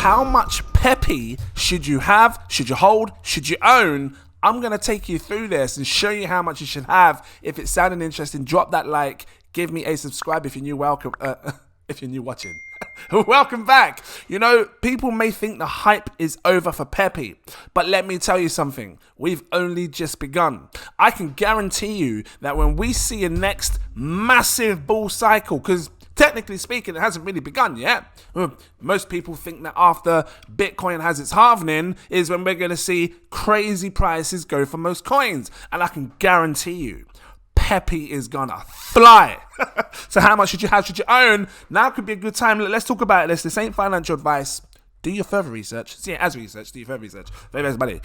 how much PEPE should you have, should you hold, should you own? I'm going to take you through this and show you how much you should have. If it's sounding interesting, drop that like, give me a subscribe if you're new, welcome, if you're new watching. Welcome back. You know, people may think the hype is over for PEPE, but let me tell you something. We've only just begun. I can guarantee you that when we see a next massive bull cycle, because technically speaking, it hasn't really begun yet. Most people think that after Bitcoin has its halvening is when we're going to see crazy prices go for most coins. And I can guarantee you, PEPE is gonna fly. So how much should you have, should you own? Now could be a good time. Let's talk about this. This ain't financial advice. Do your further research. See it as research. Do your further research. Very money.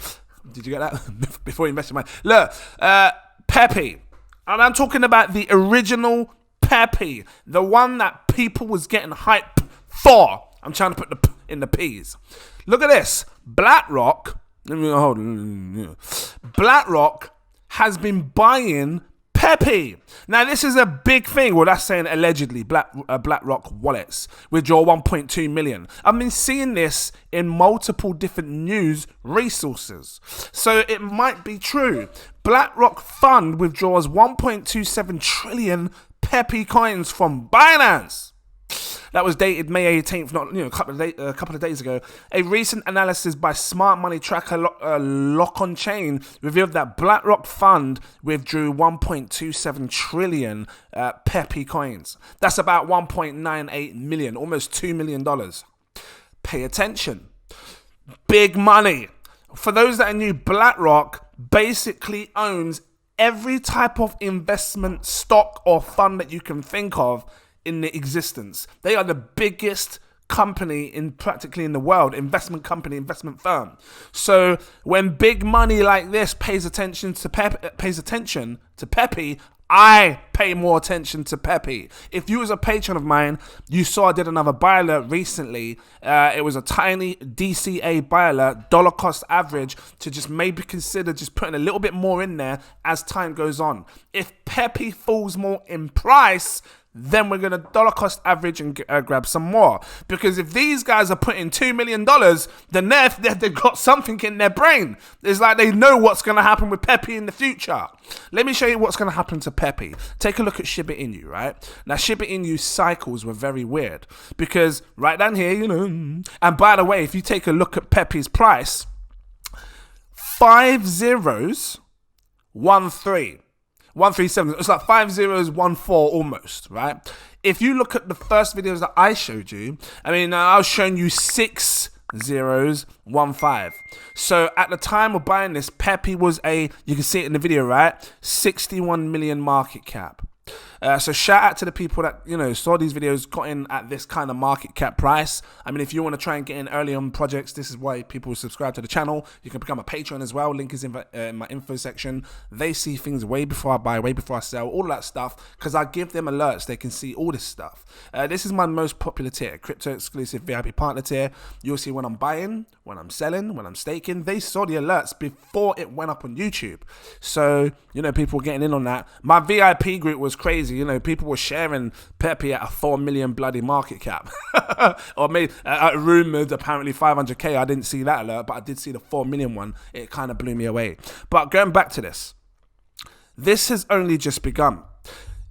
Did you get that? Before you invest your money. Look, PEPE. And I'm talking about the original PEPE. The one that people was getting hype for. I'm trying to put the P in the P's. Look at this. BlackRock. BlackRock has been buying PEPE. Now, this is a big thing. Well, that's saying allegedly BlackRock wallets withdraw 1.2 million. I've been seeing this in multiple different news resources. So it might be true. BlackRock fund withdraws 1.27 trillion PEPE coins from Binance. That was dated May 18th, a couple of days ago. A recent analysis by smart money tracker Lock on Chain revealed that BlackRock fund withdrew 1.27 trillion PEPE coins. That's about 1.98 million, almost $2 million. Pay attention. Big money. For those that are new, BlackRock basically owns every type of investment stock or fund that you can think of in the existence. They are the biggest company practically in the world, investment company, investment firm. So when big money like this pays attention to PEPE, I pay more attention to PEPE. If you was a patron of mine, you saw I did another buy alert recently. It was a tiny DCA buy alert, dollar cost average, to just maybe consider just putting a little bit more in there as time goes on. If PEPE falls more in price, then we're going to dollar cost average and grab some more. Because if these guys are putting $2 million, then they've got something in their brain. It's like they know what's going to happen with PEPE in the future. Let me show you what's going to happen to PEPE. Take a look at Shiba Inu, right? Now, Shiba Inu cycles were very weird. Because right down here, and by the way, if you take a look at PEPE's price, 5 zeros, 1 3. 137. It's like 5 zeros, 1 4 almost, right? If you look at the first videos that I showed you, I was showing you 6 zeros, 1 5. So at the time of buying this, PEPE was you can see it in the video, right? 61 million market cap. So shout out to the people that, saw these videos, got in at this kind of market cap price. If you want to try and get in early on projects, this is why people subscribe to the channel. You can become a patron as well. Link is in my info section. They see things way before I buy, way before I sell, all of that stuff, because I give them alerts. They can see all this stuff. This is my most popular tier, crypto exclusive VIP partner tier. You'll see when I'm buying, when I'm selling, when I'm staking. They saw the alerts before it went up on YouTube. So, people were getting in on that. My VIP group was crazy. People were sharing PEPE at a 4 million bloody market cap. Or maybe rumored apparently 500k. I didn't see that alert, but I did see the 4 million one. It kind of blew me away. But going back to this has only just begun.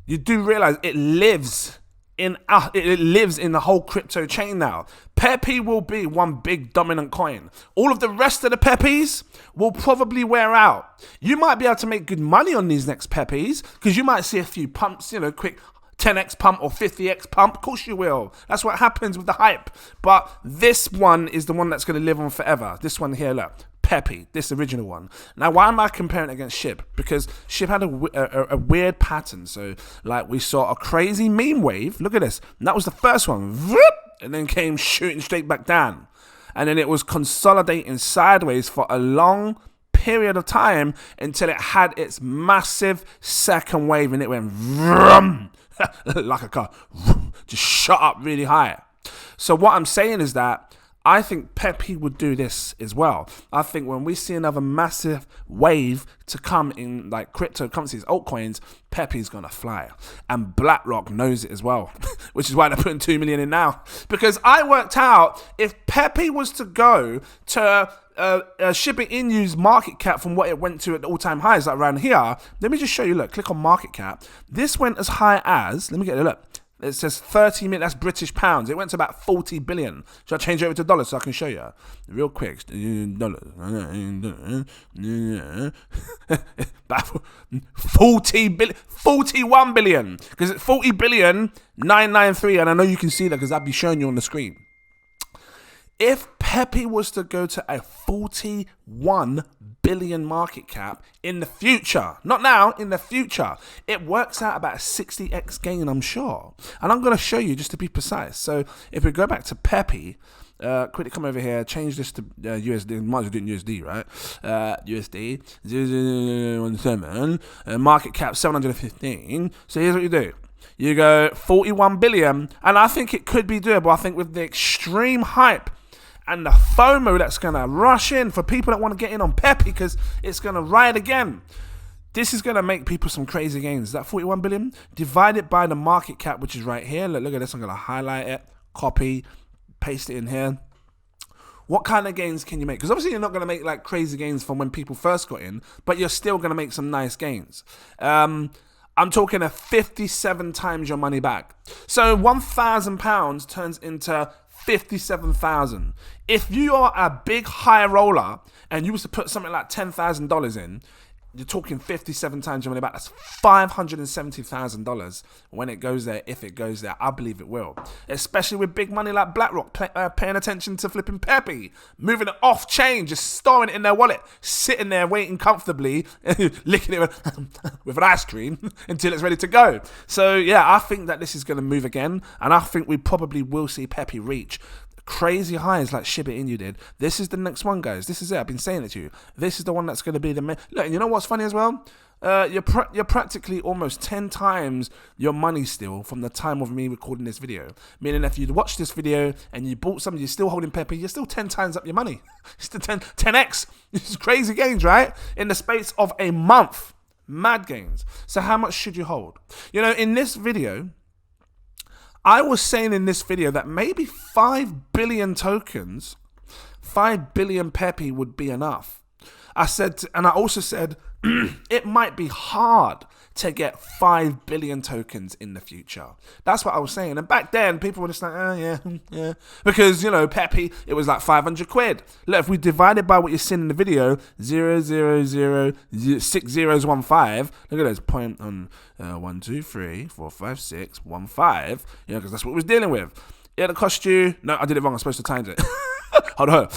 You do realize it lives in the whole crypto chain now. PEPE will be one big dominant coin. All of the rest of the PEPEs will probably wear out. You might be able to make good money on these next PEPEs because you might see a few pumps, quick 10x pump or 50x pump. Of course you will. That's what happens with the hype. But this one is the one that's going to live on forever. This one here, look. PEPE, this original one. Now, why am I comparing it against SHIB? Because SHIB had a weird pattern. So, like, we saw a crazy meme wave. Look at this. And that was the first one. And then came shooting straight back down. And then it was consolidating sideways for a long period of time until it had its massive second wave. And it went vroom, like a car. Just shot up really high. So what I'm saying is that I think PEPE would do this as well. I think when we see another massive wave to come in like cryptocurrencies, altcoins, PEPE is going to fly. And BlackRock knows it as well, which is why they're putting 2 million in now. Because I worked out if PEPE was to go to Shiba Inu's market cap from what it went to at the all-time highs, like around here. Let me just show you, look, click on market cap. This went as high as, let me get a look. It says 30 million, that's British pounds. It went to about 40 billion. Should I change it over to dollars so I can show you? Real quick. 40 billion, 41 billion. Because it's 40 billion, 993. And I know you can see that because I'll be showing you on the screen. If PEPE was to go to a 41 billion market cap in the future, not now, in the future, it works out about a 60x gain, I'm sure. And I'm going to show you just to be precise. So if we go back to PEPE, quickly come over here, change this to USD, might as well do it in USD, right? USD, 0.17, market cap 715. So here's what you do. You go 41 billion, and I think it could be doable. I think with the extreme hype and the FOMO that's going to rush in for people that want to get in on PEPE because it's going to ride again. This is going to make people some crazy gains. That 41 billion divided by the market cap, which is right here. Look at this. I'm going to highlight it, copy, paste it in here. What kind of gains can you make? Because obviously you're not going to make like crazy gains from when people first got in, but you're still going to make some nice gains. I'm talking a 57 times your money back. So £1,000 turns into 57,000. If you are a big high roller and you was to put something like $10,000 in, you're talking 57 times your money back. That's $570,000 when it goes there. If it goes there, I believe it will. Especially with big money like BlackRock paying attention to flipping PEPE, moving it off chain, just storing it in their wallet, sitting there waiting comfortably, licking it with an ice cream until it's ready to go. So yeah, I think that this is going to move again, and I think we probably will see PEPE reach crazy highs like Shiba Inu did. This is the next one, guys. This is it. I've been saying it to you. This is the one that's going to be the main. Look, you know what's funny as well? You're practically almost 10 times your money still from the time of me recording this video. Meaning if you'd watched this video and you bought something, you're still holding PEPE, you're still 10 times up your money. It's the 10x. It's crazy gains, right? In the space of a month. Mad gains. So how much should you hold? You know, in this video, I was saying in this video that maybe 5 billion tokens, 5 billion PEPE would be enough. I said, and I also said, it might be hard to get 5 billion tokens in the future. That's what I was saying. And back then, people were just like, oh, yeah. Because, you know, PEPE, it was like 500 quid. Look, if we divide it by what you're seeing in the video, 0.006015, look at those, 1, 2, 3, 4, 5, 6, 1, 5, you know, because that's what we was dealing with. It'll cost you, no, I did it wrong, I'm supposed to times it. Hold on.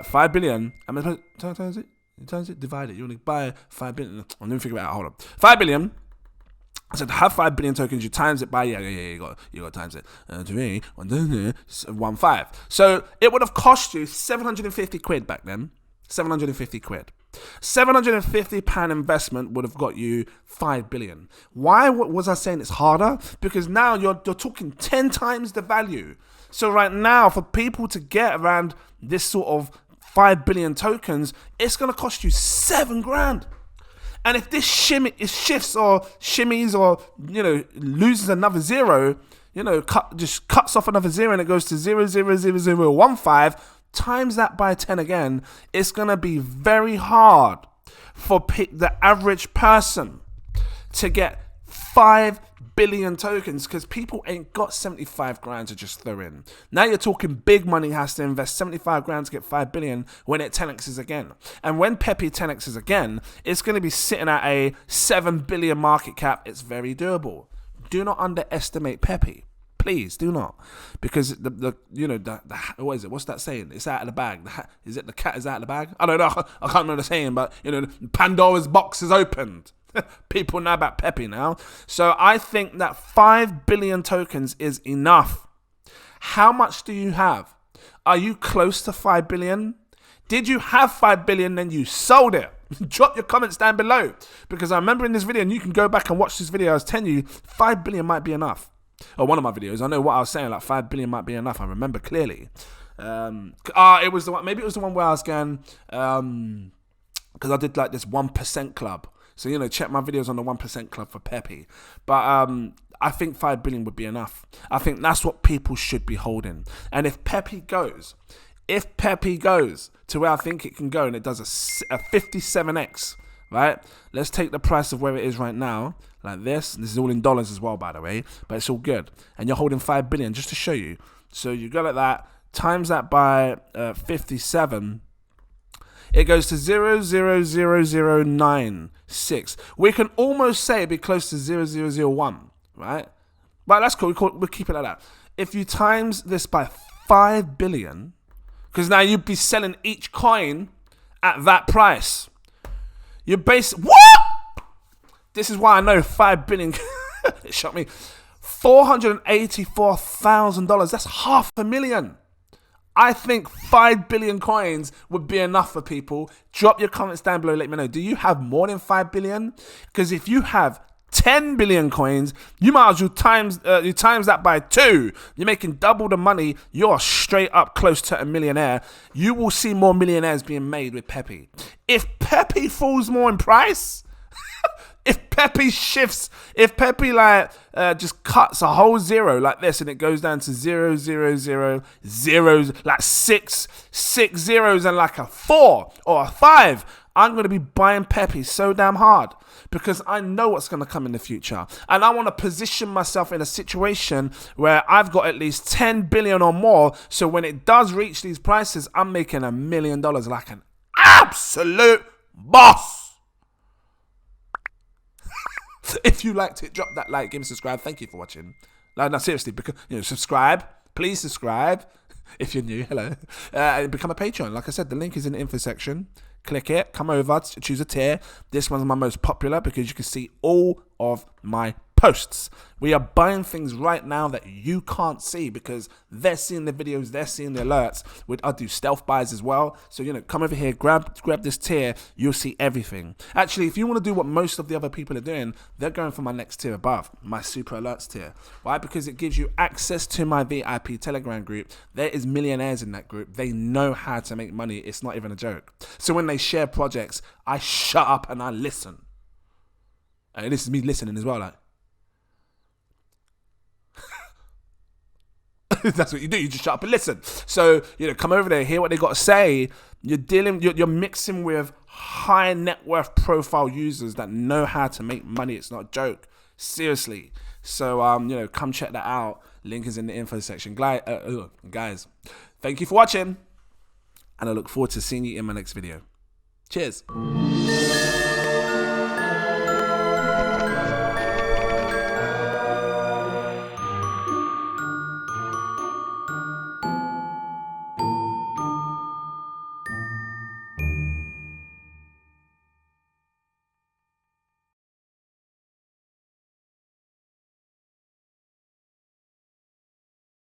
5 billion, I'm supposed to times it? Times it, divide it. You want to buy 5 billion. Let me figure it out. Hold on. 5 billion. I said, have 5 billion tokens. You times it by, you got to times it. 3, 1, 5. So it would have cost you 750 quid back then. 750 quid. £750 investment would have got you 5 billion. Why was I saying it's harder? Because now you're talking 10 times the value. So right now, for people to get around this sort of 5 billion tokens, it's going to cost you $7,000. And if this shifts or shimmies or, you know, loses another zero, you know, just cuts off another zero and it goes to 0.000015, times that by 10 again, it's going to be very hard for the average person to get 5 billion tokens because people ain't got 75 grand to just throw in. Now you're talking big money has to invest 75 grand to get 5 billion when it 10x's again. And when PEPE 10x's again, it's going to be sitting at a 7 billion market cap. It's very doable. Do not underestimate PEPE. Please do not, because the what is it? What's that saying? It's out of the bag. Is it the cat is out of the bag? I don't know. I can't remember the saying, but you know, Pandora's box is opened. People know about PEPE now. So I think that 5 billion tokens is enough. How much do you have? Are you close to 5 billion? Did you have 5 billion then you sold it? Drop your comments down below, because I remember in this video, and you can go back and watch this video, I was telling you 5 billion might be enough. Or one of my videos, I know what I was saying, like 5 billion might be enough. I remember clearly. It was the one. Maybe it was the one where I was going because I did like this 1% club. So check my videos on the 1% club for PEPE. But I think 5 billion would be enough. I think that's what people should be holding. And if PEPE goes to where I think it can go, and it does a 57x, right? Let's take the price of where it is right now, like this. This is all in dollars as well, by the way, but it's all good. And you're holding 5 billion just to show you. So you go like that, times that by 57. It goes to 0.00096. We can almost say it'd be close to 0.001, right? But that's cool. We'll keep it like that. If you times this by 5 billion, because now you'd be selling each coin at that price. You're what? This is why I know 5 billion. It shot me. $484,000. That's $500,000. I think 5 billion coins would be enough for people. Drop your comments down below. Let me know. Do you have more than 5 billion? Because if you have 10 billion coins, you might as well times that by 2. You're making double the money. You're straight up close to a millionaire. You will see more millionaires being made with PEPE. If PEPE falls more in price, if PEPE shifts, if PEPE just cuts a whole zero like this and it goes down to 0.000, like six zeros and like a 4 or a 5, I'm going to be buying PEPE so damn hard because I know what's going to come in the future. And I want to position myself in a situation where I've got at least 10 billion or more. So when it does reach these prices, I'm making $1 million like an absolute boss. If you liked it, drop that like, give me a subscribe. Thank you for watching. No, seriously, because subscribe. Please subscribe if you're new. Hello, and become a Patreon. Like I said, the link is in the info section. Click it. Come over. Choose a tier. This one's my most popular because you can see all of my posts. We are buying things right now that you can't see because they're seeing the videos, they're seeing the alerts. I do stealth buys as well. So come over here, grab this tier, you'll see everything. Actually, if you want to do what most of the other people are doing, they're going for my next tier above, my super alerts tier. Why? Because it gives you access to my VIP Telegram group. There is millionaires in that group. They know how to make money. It's not even a joke. So when they share projects, I shut up and I listen. And this is me listening as well, like. That's what you do. You just shut up and listen. So come over there, hear what they got to say. You're mixing with high net worth profile users that know how to make money. It's not a joke, seriously. So come check that out. Link is in the info section. Guys, thank you for watching, and I look forward to seeing you in my next video. Cheers.